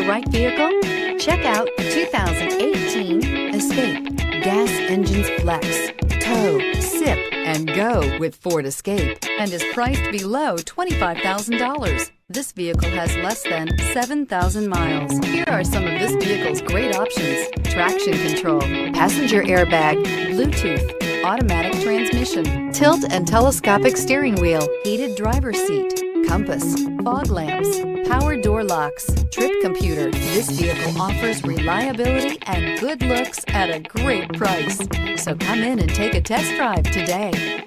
right vehicle? Check out the 2018 Escape. Gas engines flex, tow, sip, and go with Ford Escape, and is priced below $25,000. This vehicle has less than 7,000 miles. Here are some of this vehicle's great options: traction control, passenger airbag, Bluetooth, automatic transmission, tilt and telescopic steering wheel, heated driver's seat, compass, fog lamps, power door locks, trip computer. This vehicle offers reliability and good looks at a great price. So come in and take a test drive today.